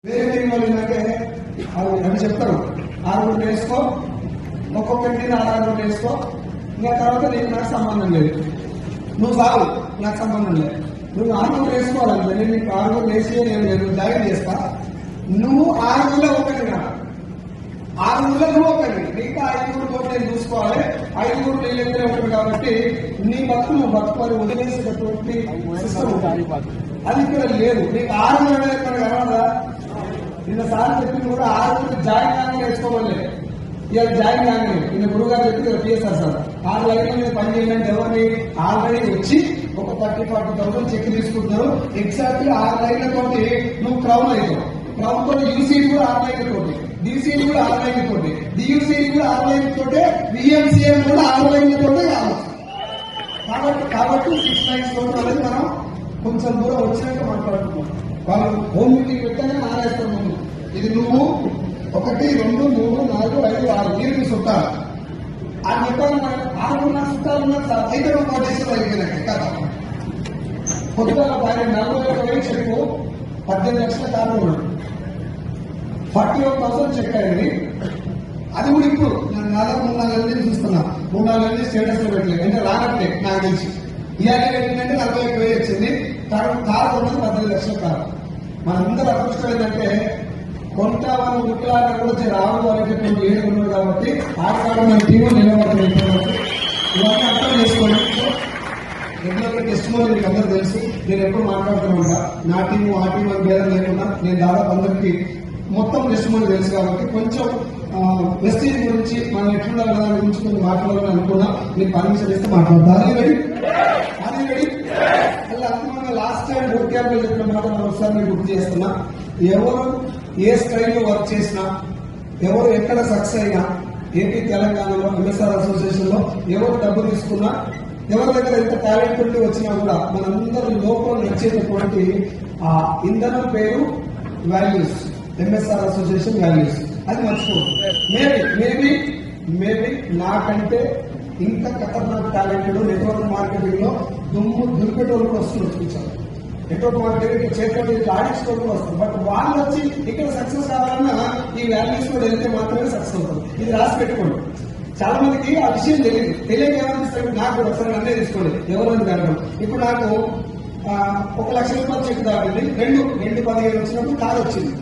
వేరే టీం వాళ్ళు ఏంటంటే అవి చెప్తారు 6 వేసుకో, ఒక్కొక్కటి 6 వేసుకో, ఇంకా తర్వాత నాకు సంబంధం లేదు, నువ్వు సాగు, నాకు సంబంధం లేదు, నువ్వు 6 వేసుకోవాలంటే నేను నీకు 6 వేసి నేను జాయిన్ చేస్తా, నువ్వు 6 ఒకటి నా 6 నువ్వు ఒకటి, మిగతా 5 కోట్లు నేను చూసుకోవాలి, 5 కోట్లు నేను ఎదురే ఒకటి కాబట్టి నీ బతుకు నువ్వు బతుకోవాలి వదిలేసేటటువంటి సిస్టమ్ అది ఇక్కడ లేదు. నీకు 6 ఎక్కడ కలవదా? నిన్న సార్ చెప్పింది కూడా 6 జాయిన్ కాగానే వేసుకోవాలి, ఇవాళ జాయిన్ కాగానే నిన్న గురువు గారు చెప్పింది పిఎస్ఆర్ సార్ 6 లైన్ల మీద పని చేయాలంటే ఎవరిని ఆల్రెడీ వచ్చి ఒక 30,000-40,000 చెక్ తీసుకుంటున్నారు. ఎగ్జాక్ట్లీ 6 లైన్లతోటి నువ్వు క్రౌన్ అవుతావు. క్రౌన్ తో యూసీడీ కూడా 6 లైన్లతోటి, డిసిడి కూడా 6 లైన్లతోటి, డియూసీడీ కూడా 6 లైన్లతోటే, విఎంసీఎం కూడా 6 లైన్లతోటే కావచ్చు. కాబట్టి 6 లైన్స్ తోటి అనేది మనం కొంచెం దూరం వచ్చినాక మాట్లాడుతున్నాం. వాళ్ళు హోమ్ మీటింగ్ పెట్టానే మారేస్తాం ముందు. ఇది నువ్వు 1, 2, 3, 4, 5, 6 నీరు చుట్టాలి. ఆ చెప్పాలి 6 చుట్టాలు ఉన్నారు సార్, అయితే కోటేశ్వరం అయిపోయినాక కదా కొత్తగా ఆయన 41,000 చెక్కు 18 లక్షల కారణం ఉన్నాడు, 41,000 చెక్ అయింది. అది కూడా ఇప్పుడు నేను దాదాపు 3-4 నెలలు చూస్తున్నా, 3-4 నెలలు స్టేటస్ లో పెట్టలేదు, అంటే రానట్టే నాకు తెలిసి. ఇలాగే పెట్టిందంటే 41,000 వచ్చింది. కారు ఉన్నది 18 లక్షల కారు. మనందరూ అదృష్టం ఏంటంటే కొంత మనం వికలాంగా కూడా రావు అనేటటువంటి ఏడు ఉన్నాడు కాబట్టి ఆటగాడు మన టీము నిలబడుతుంది. ఇవన్నీ అర్థం చేసుకోండి. రెగ్యులర్గా టెస్ట్ మోడ్ మీకు అందరూ తెలుసు, నేను ఎప్పుడు మాట్లాడుతూ ఉంటా. నా టీము ఆ టీం అని భేదం లేకుండా నేను దాదాపు అందరికీ మొత్తం టెస్ట్ మోడ్ తెలుసు కాబట్టి కొంచెం వెస్టీజ్ గురించి మనం ఎట్లుండాలి దాని గురించి కొంచెం మాట్లాడాలని అనుకున్నా. మీరు పర్మిషన్ ఇస్తే మాట్లాడతా. అది రెడీ అలా అంతిమంగా లాస్ట్ టైం బూట్ క్యాంప్ లో చెప్పిన మాట మనం ఒకసారి మీరు గుర్తు చేస్తున్నా. ఎవరు ఏ స్టైల్లో వర్క్ చేసినా, ఎవరు ఎక్కడ సక్సెస్ అయినా, ఏపీ తెలంగాణలో ఎంఎస్ఆర్ అసోసియేషన్ లో ఎవరు డబ్బు తీసుకున్నా, ఎవరి దగ్గర ఎంత టాలెంట్ ఉండి వచ్చినా కూడా మనందరి లోపల నచ్చేటటువంటి ఆ ఇంధనం పేరు వాల్యూస్, ఎంఎస్ఆర్ అసోసియేషన్ వాల్యూస్. అది మర్చిపోదు. మేబీ నాకంటే ఇంత ఖతర్నాక్ టాలెంటెడ్ నెట్వర్క్ మార్కెటింగ్ లో దుర్పెటోళ్ళు కూడా వస్తున్నారు. చూసారు నెట్వర్క్ మార్కెటింగ్ చేతులు ఆడించుకోవడం వస్తుంది. బట్ వాళ్ళు వచ్చి ఇక్కడ సక్సెస్ కావాలన్నా ఈ వాల్యూస్ కూడా వెళ్తే మాత్రమే సక్సెస్ అవుతుంది. ఇది రాసి పెట్టుకోండి. చాలా మందికి ఆ విషయం తెలియక ఏమనిపిస్తుంది, నాకు కూడా ఒకసారి అన్నీ తీసుకోండి ఎవరైనా కలగడం. ఇప్పుడు నాకు 1 లక్ష రూపాయలు చెక్ దాటింది, 2-15 వచ్చినప్పుడు కారు వచ్చింది.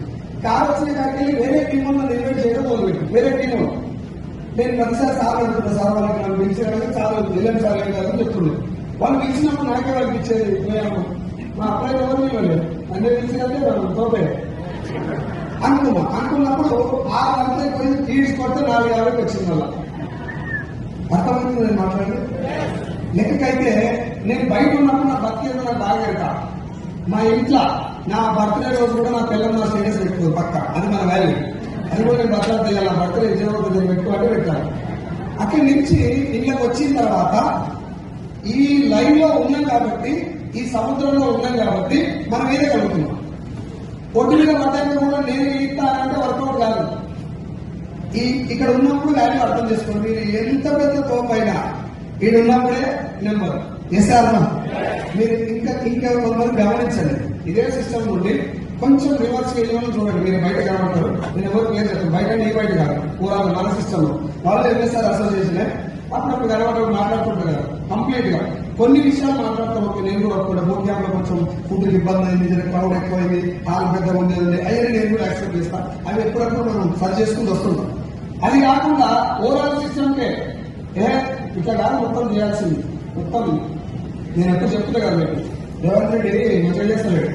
కారు వచ్చిన కాడికి వేరే టీం వాళ్ళు ఇన్వైట్ చేయడం మొదలుపెట్టి వేరే టీం వాళ్ళు నేను ప్రతిసారి సార్ అనుకుంటా, సార్ వాళ్ళకి నన్ను పిలిచేవాళ్ళకి చాలా వెళ్ళండి సార్ ఏం కాదని చెప్తుండే. వాళ్ళు పిలిచినప్పుడు నాకే వాళ్ళకి ఇచ్చేది మా అబ్బాయి ఎవరు ఇవ్వలేదు, అన్నీ పిలిచినట్టే వాళ్ళు తోపే అనుకున్నప్పుడు 6 గంటలకు పోయి ఈడ్చుకొడితే 4,50 వచ్చింది. వల్ల అర్థమవుతుంది నేను మాట్లాడి లెక్కకైతే నేను బయట ఉన్నప్పుడు నా బతికేదో నాకు బాగా పెడతా. మా ఇంట్లో నా బర్త్డే రోజు కూడా నా పిల్లలు నా స్టేటస్ పెట్టుకోదు పక్క, అది మన వాల్యూ. అది కూడా నేను బర్త్డే చేయాలి, నా బర్త్డే విజయవాడ పెట్టుకోవాలంటే పెట్టాను. అక్కడి నుంచి ఇళ్ళకి వచ్చిన తర్వాత ఈ లైవ్ లో ఉన్నాం కాబట్టి, ఈ సముద్రంలో ఉన్నాం కాబట్టి మనం వేయగలుగుతున్నాం. ఒడ్డు మీద పడ్డాక కూడా నేను ఇస్తానంటే వర్కౌట్ కాదు. ఇక్కడ ఉన్నప్పుడు వాల్యూ అర్థం చేసుకోండి. మీరు ఎంత పెద్ద తోపైనా ఇక్కడ ఉన్నప్పుడే నెంబర్ ఎస్ఆర్. మీరు ఇంకా కొంతమంది గమనించండి, ఇదే సిస్టమ్ నుండి కొంచెం రివర్స్ వెళ్ళి చూడండి. మీరు బయట కనబడతారు, నేను ఎవరు పేరు చెప్తాను, బయట నీ బయట కాదు, పూరా మన సిస్టమ్ లో వాళ్ళు ఎంఎస్ఆర్ అసోసియేషన్ అప్పుడప్పుడు కనబడటం మాట్లాడుతుంటారు కదా. కంప్లీట్ గా కొన్ని విషయాలు మాట్లాడుతూ ఓకే నేను కూడా ఒప్పుకుంటా. బూట్ క్యాంప్ లో కొంచెం ఫుడ్ ఇబ్బంది అయింది, క్రౌడ్ ఎక్కువైంది, హాల్ పెద్దగా ఉండేది, అవన్నీ నేను కూడా యాక్సెప్ట్ చేస్తాను. అవి ఎప్పుడప్పుడు మనం సరి చేసుకుంటూ వస్తుంటాం. అది కాకుండా ఓవరాల్ సిస్టమ్కే ఇట్లా కాదు మొత్తం చేయాల్సింది. మొత్తం నేను ఎప్పుడు చెప్తున్నా కదా మీకు, రేవంత్ రెడ్డి మంచిగా చేస్తలేడు.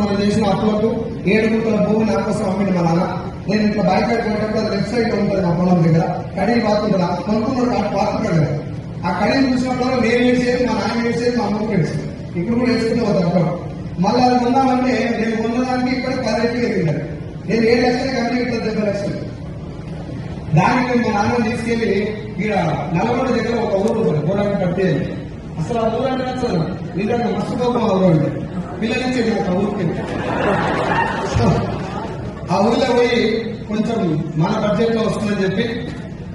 మనం చేసిన అప్పులకు 7 గుంటల భూమి నా కోసం అమ్మింది మా నాన్న. నేను ఇట్లా బైక్ కట్టుకుంటే లెఫ్ట్ సైడ్ లో ఉంటుంది మా పొలం దగ్గర కడిగి పాతుంటారు కొనుక్కున్నాడు పాతుంటాడు కదా. ఆ కడిగి చూసినప్పుడు నేను వేసేది, మా నాన్న వేసేది, మా అమ్మకి వేసేది. ఇప్పుడు కూడా వేసుకుంటూ పోతాను అక్కడ. మళ్ళీ అది కొన్నామంటే నేను కొన్నదానికి ఇక్కడ 10 రెట్లు ఎదిగినారు. నేను 7 లక్షలు కంటే ఇక్కడ 70 లక్షలు. దానికి మా నాన్న తీసుకెళ్లి ఇక్కడ నల్గొండ దగ్గర ఒక ఊరు ఉంటుంది గోడానికి కట్టేది. అసలు ఆ ఊరు అంటే నచ్చదు, ఎందుకంటే మస్తు కోపం ఆ ఊరు అంటే పిల్లల నుంచి ఆ ఊరికి. ఆ ఊరిలో పోయి కొంచెం మన బడ్జెట్ లో వస్తుందని చెప్పి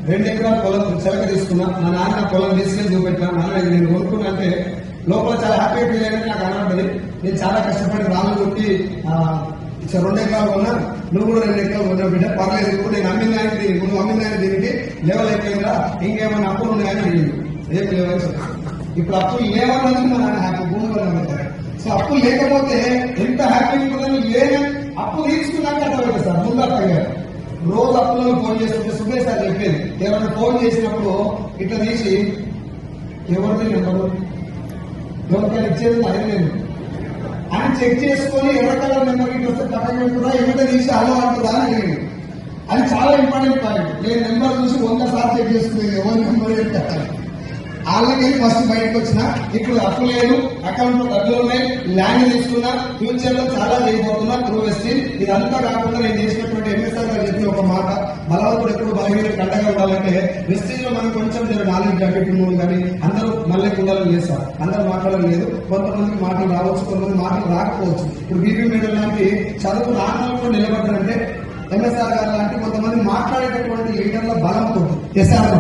2 ఎకరాల పొలం చెలక తీసుకున్నా. మా నాన్న పొలం తీసుకెళ్ళి చూపెట్టినా. నాన్న ఇది నేను కొనుక్కున్నా అంటే లోపల చాలా హ్యాపీ ఫీల్ అయినట్టు నాకు అన్నది. నేను చాలా కష్టపడి రాళ్ళు కొట్టి 2 ఎకరాలు కొన్నా, నువ్వు కూడా 2 ఎకరాలు కొన్నావు బిడ్డ, పర్లేదు. ఇప్పుడు నేను అమ్మిన దానికి నువ్వు అమ్మిన దానికి దీనికి లెవెల్ అయిపోయిందా, ఇంకేమైనా అప్పులు ఉన్నాయని అడిగింది. ఏం లేవని చెప్పాను. ఇప్పుడు అప్పులు లేవన్నది మా నాన్న హ్యాపీ భూమి వల్ల. సో అప్పులు లేకపోతే ఎంత హ్యాపీ ఉంటుందని లేని అప్పు తీసుకున్నాక అర్థమైంది సార్. ముందు అర్థమయ్యారు. రోజు అప్పులను ఫోన్ చేస్తుంటే సుబ్బయ్య సార్ చెప్పేది, ఎవరైనా ఫోన్ చేసినప్పుడు ఇట్లా తీసి ఎవరిది నెంబరు ఎవరికైనా ఇచ్చేది ఆయన లేదు అని చెక్ చేసుకొని ఎవరికైనా నెంబర్ ఇట్లా వస్తే పక్కన పెట్టుకుందా ఎవరికైనా తీసి అలా అంటుందా అని అడిగింది. అది చాలా ఇంపార్టెంట్ పాయింట్. నేను నెంబర్ చూసి 100 సార్లు చెక్ చేసుకునేది ఎవరి నెంబర్ పెట్టాలి. వాళ్ళకి ఫస్ట్ బయటకు వచ్చిన ఇప్పుడు అప్పు లేదు, అకౌంట్ లో డబ్బులు ఉన్నాయి, ల్యాండ్ తీసుకున్నా, ఫ్యూచర్ లో చాలా చేయబోతున్నా త్రూ వెస్టిన్. ఇదంతా కాకుండా నేను చేసినటువంటి ఎంఎస్ఆర్ గారు చెప్పిన ఒక మాట, బలవంతుడు ఎప్పుడు బలహీన కండగా ఉండాలంటే వెస్టిన్ లో మనం కొంచెం నాలెడ్జ్ గట్టిస్తున్నాం కానీ అందరూ మళ్ళీ కుండాలని చేస్తారు. అందరూ మాట్లాడడం లేదు. కొంతమందికి మాటలు రావచ్చు, కొంతమంది మాటలు రాకపోవచ్చు. ఇప్పుడు బీపీ మీడియం లాంటి చదువు రాష్ట్రంలో నిలబడ్డారంటే ఎంఎస్ఆర్ గారు లాంటి కొంతమంది మాట్లాడేటటువంటి లీడర్ల బలంతో ఎస్ఆర్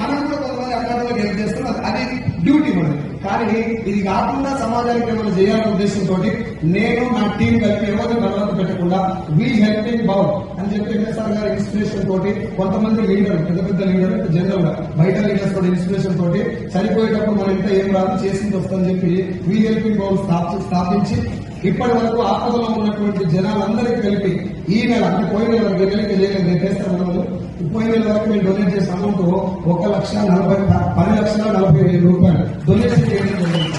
మనం కూడా కొంతమంది అకాడమీలో హెల్ప్ చేస్తున్నాం. అది డ్యూటీ మనది. కానీ ఇది కాకుండా సమాజానికి ఏమైనా చేయాలనే ఉద్దేశంతో నేను నా టీం కలిపి ఎవరిని బలవంత పెట్టకుండా వీ హెల్పింగ్ బౌల్ అని చెప్పి ఎంఎస్ఆర్ గారి ఇన్స్పిరేషన్ తోటి కొంతమంది లీడర్ పెద్ద పెద్ద లీడర్ జనరల్ గా బయట లీడర్స్ తోటి ఇన్స్పిరేషన్ తోటి చనిపోయేటప్పుడు మనం ఇంత ఏం రాదు చేసింది వస్తుందని చెప్పి వీ హెల్పింగ్ బౌల్ స్థాపించి ఇప్పటి వరకు ఆపదలో ఉన్నటువంటి జనాలందరికీ కలిపి ఈ నెల అంటే పోయిన నెల చేయలేదు చేస్తాను. పోయిన నెల వరకు మేము డొనేట్ చేసే అమౌంట్ 10,40,000 రూపాయలు డొనేషన్ చేయడం జరిగింది.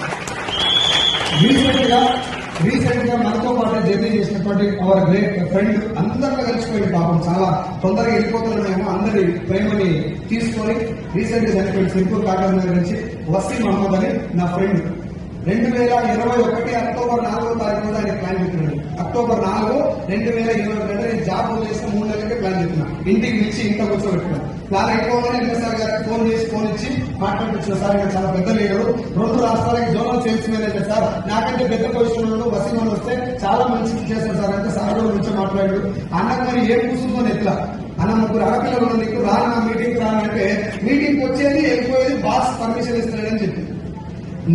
రీసెంట్ గా మనతో పాటు జర్నీ చేసినటువంటి అవర్ గ్రేట్ ఫ్రెండ్ అందరిలో కలిసిపోయింది. పాపం చాలా తొందరగా వెళ్ళిపోతున్నామేమో అందరి ప్రేమని తీసుకొని రీసెంట్ గా చనిపోయింది సింపూర్ కాకినాడ నగర్ నుంచి వసీం మహమ్మద్ అని నా ఫ్రెండ్. 2021 అక్టోబర్ 4వ తారీఖు ఆయన ప్లాన్ చెప్పినాడు. అక్టోబర్ 4, 2022 నేను జాబ్ చేసిన 3 నెలలకే ప్లాన్ చెప్పిన. ఇంటికి ఇచ్చి ఇంట్లో కూర్చోబెట్టిన. ప్లాన్ అయిపోగానే ఎంఎస్ఆర్ గారికి ఫోన్ ఇచ్చి మాట్లాడుతున్నా. సార్ ఇక్కడ చాలా పెద్ద లీడరు, 2 రాష్ట్రాలకి జోనల్ సేల్స్ మేనేజర్ సార్, నాకంటే పెద్ద పొజిషన్ వసీం వస్తే చాలా మంచి చేస్తారు సార్ అంటే సార్ కూడా మంచిగా మాట్లాడాడు. అన్నకు మరి ఏం కూర్చుందో ఎట్లా అన్న 3 ఆడపిల్లలు ఉన్న నీకు రాను నా మీటింగ్ రానంటే మీటింగ్కి వచ్చేది వెళ్ళిపోయేది బాస్ పర్మిషన్ ఇస్తున్నాడని చెప్పి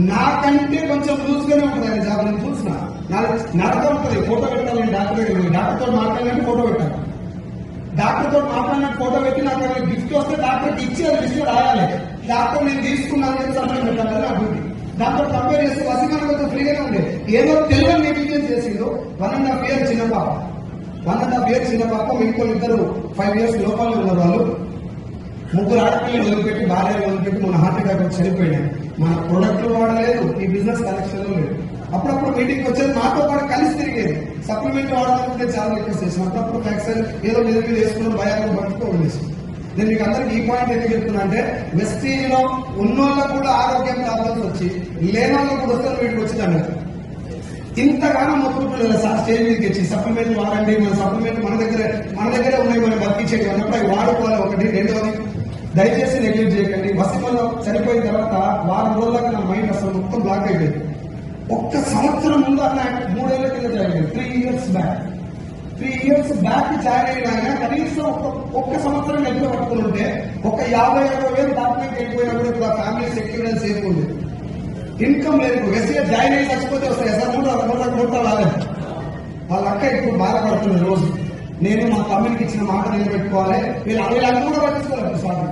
నాకంటే కొంచెం లూజ్ గానే ఉంటుంది ఆయన జాబ్. నేను చూసిన నడక ఉంటుంది. ఫోటో పెట్టాలని డాక్టర్ తో మాట్లాడినట్టు ఫోటో పెట్టాలి. డాక్టర్ తో మాట్లాడినట్టు ఫోటో పెట్టి నాకు ఏమైనా గిఫ్ట్ వస్తే డాక్టర్కి ఇచ్చి అది లిస్ట్ రాయాలి. డాక్టర్ నేను తీసుకున్నాను అని సంబంధం పెట్టాలి నా డ్యూటీ. దాంతో కంపేర్ చేస్తే వసీమాన కొంచెం ఫ్రీగానే ఉండేది. ఏదో తెలియని నెగ్లిజెన్స్ చేసిందో 1.5 years చిన్న పాప 1.5 years చిన్న పాప మిగతా 5 years లోపలే ఉన్నారు. వాళ్ళు 3 ఆడపిల్లలు వదిలిపెట్టి భార్యలు వదిలిపెట్టి మన హార్ట్ అటాక్ వచ్చి చనిపోయినాయి. మన ప్రొడక్ట్లు వాడలేదు, ఈ బిజినెస్ కనెక్షన్ లేదు. అప్పుడప్పుడు మీటింగ్ వచ్చేది మాతో పాటు కలిసి తిరిగేది. సప్లిమెంట్ వాడాలంటే చాలా రిక్వెస్ట్ చేసిన అప్పుడప్పుడు వ్యాక్సిన్ ఏదో మీద వేసుకున్న భయాలు పట్టుకో ఉండేసి. నేను మీకు అందరికి ఈ పాయింట్ ఎందుకు చెప్తున్నా అంటే వెస్టీజ్ లో ఉన్నోళ్ళకు కూడా ఆరోగ్యం ప్రాబ్లమ్స్ వచ్చి లేనోళ్ళకు కూడా వస్తే వీటికి వచ్చిందండి. ఇంతగానో మొత్తం సార్ స్టేజ్ మీదకి వచ్చి సప్లిమెంట్ వాడండి, మన సప్లిమెంట్ మన దగ్గరే ఉన్నాయి, మనం బతికించేది అన్నప్పుడు అవి వాడుకోవాలి. ఒకటి. రెండవది దయచేసి నెగ్లెక్ట్ చేయకండి. వసీంలో చనిపోయిన తర్వాత 4 రోజులకు నా మైండ్ అసలు మొత్తం బ్లాక్ అయిపోయింది. 1 సంవత్సరం ముందు అన్న 3 ఏళ్ల కింద జాయిన్ అయ్యింది. 3 years బ్యాక్ జాయిన్ అయిన ఆయన కనీసం 1 సంవత్సరం ఎదురు పట్టుకుని ఉంటే 50,000 డాక్యుమెంట్ వెళ్ళిపోయినా కూడా ఇప్పుడు ఆ ఫ్యామిలీ సెక్యూరిటీ సేఫ్ ఉంది. ఇన్కమ్ లేదు. వెస్ట్గా జాయిన్ అయ్యి చచ్చిపోతే వస్తాయి సార్ 3 రాలేదు. వాళ్ళ అక్క ఇప్పుడు బాధపడుతుంది రోజు. నేను మా తమ్ముడికి ఇచ్చిన మాట నిలబెట్టుకోవాలి. వీళ్ళందరూ కూడా పట్టించుకోవాలి. స్వామి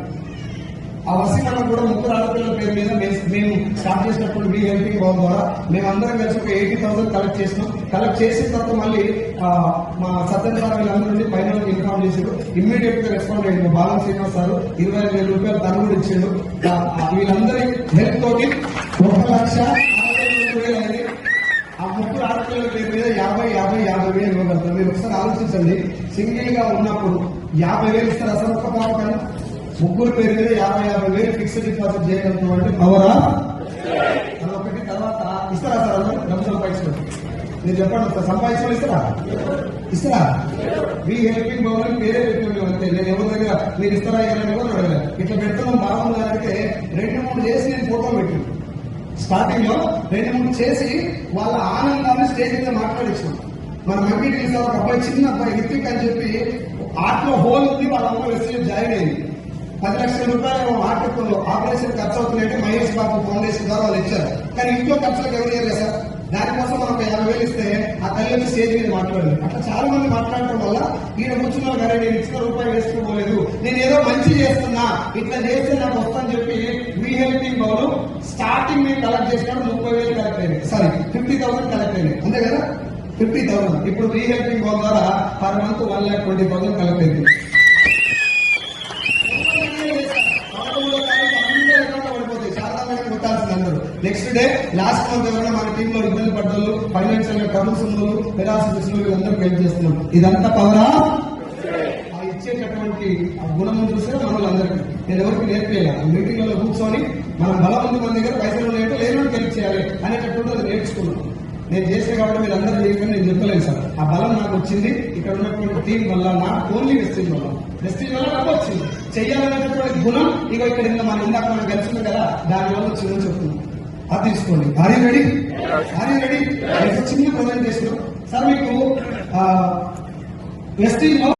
ఆ వసీం అన్న కూడా 3 ఆడపిల్లల పేరు మీద మేము స్టార్ట్ చేసినప్పుడు వీ హెల్పింగ్ బౌల్ ద్వారా మేమందరం కలిసి ఒక 80,000 కలెక్ట్ చేసినాం. కలెక్ట్ చేసిన తర్వాత మళ్ళీ మా సత్యం సార్ వీళ్ళందరూ నుండి ఫైనల్ ఇన్ఫార్మ్ చేశారు. ఇమ్మీడియట్ గా రెస్పాండ్ అయ్యింది. బాలం శ్రీనివాస్ సార్ 25,000 రూపాయలు తను కూడా ఇచ్చాడు. వీళ్ళందరి హెల్ప్ తోటి 1,60,000 ఆ 3 ఆడపిల్లల పేరు మీద 50,000 ఇవ్వగలుగుతారు. మీరు ఒకసారి ఆలోచించండి. సింగిల్ గా ఉన్నప్పుడు 50,000 ఇస్తారు అసలు ఒక్క పాప కన్నా. ముగ్గురు పేరు మీద 50,000 ఫిక్స్డ్ డిపాజిట్ చేయగలుగుతామంటే పవరా అదొకటి. తర్వాత ఇస్తారా సార్ అందరూ డబ్బు సంపాదించడం? నేను చెప్పండి సార్, సంపాదించడం ఇస్తారా? మీ హెల్పింగ్ భవన్ పేరే పెట్టుకోండి అంతే. నేను ఎవరి దగ్గర మీరు ఇస్తారా ఇవ్వాలని కూడా అడగలేదు. ఇట్లా పెడుతున్నాం బాగుంది అంటే 2-3 చేసి నేను ఫోటో పెట్టాను. స్టార్టింగ్ లో 2-3 చేసి వాళ్ళ ఆనందాన్ని స్టేజ్ మీద మాట్లాడించాం. మన మంకి తెలిసిన ఒక అబ్బాయి, చిన్న అబ్బాయి రితిక్ అని చెప్పి ఆర్ట్ లో హోల్ ఉంది, వాళ్ళ అమ్మ వెస్టిల్ జాయిన్ అయింది. 10 లక్షల రూపాయలు ఆర్ట్ ఆపరేషన్ ఖర్చు అవుతున్నాయంటే మహేష్ బాబు ఫౌండేషన్ ద్వారా వాళ్ళు ఇచ్చారు. కానీ ఇంట్లో ఖర్చులకు ఎవరు ఇయ్యారు సార్. దానికోసం మనం 50,000 ఇస్తే ఆ తల్లి వచ్చి స్టేజ్ మీద మాట్లాడింది. అట్లా చాలా మంది మాట్లాడటం వల్ల ఈయన కూర్చున్నారు కదా, నేను ఇచ్చిన రూపాయలు వేసుకోలేదు, నేను ఏదో మంచి చేస్తున్నా, ఇట్లా చేస్తే నాకు వస్తుందని చెప్పి మీ హెల్పింగ్ భవన్ స్టార్టింగ్ మేము కలెక్ట్ చేసినప్పుడు 30,000 కలెక్ట్ అయింది. సారీ 50,000 కలెక్ట్ అయింది, అంతే కదా 50,000. ఇప్పుడు మీ హెల్పింగ్ భవన్ ద్వారా పర్ మంత్ 1,20,000 కలెక్ట్ అయింది. నెక్స్ట్ డే లాస్ట్ మంత్ ఎవరైనా మన టీంలో ఇబ్బంది పడ్డోళ్ళు, ఫైనాన్షియల్ గా ట్రబుల్స్ ఉన్నోళ్ళు, పెరాసిస్ అందరూ హెల్ప్ చేస్తున్నాం. ఇదంతా పవరా? ఆ ఇచ్చేటటువంటి గుణం చూస్తే మన అందరికీ నేను ఎవరికి నేర్పేయాలి. మీటింగ్లలో కూర్చొని మనం బలవంతు మన దగ్గర పైసలు లేనట్టు లేని హెల్ప్ చేయాలి అనేటటువంటి అది నేర్చుకున్నాం. నేను చేసే కాబట్టి మీరు అందరూ చేయకుండా నేను చెప్పలేదు సార్. ఆ బలం నాకు వచ్చింది ఇక్కడ ఉన్నటువంటి టీం వల్ల, నాకు ఓన్లీ వెస్టింగ్ వల్ల నాకు వచ్చింది. చెయ్యాలనేటటువంటి గుణం ఇక ఇక్కడ మనం ఇందాక మనం కలిసింది కదా, దానివల్ల వచ్చిందని చెప్తున్నాం. అది తీసుకోండి. Are you ready? చిన్న ప్రజెంటేషన్ సార్. మీకు వెస్టింగ్ లో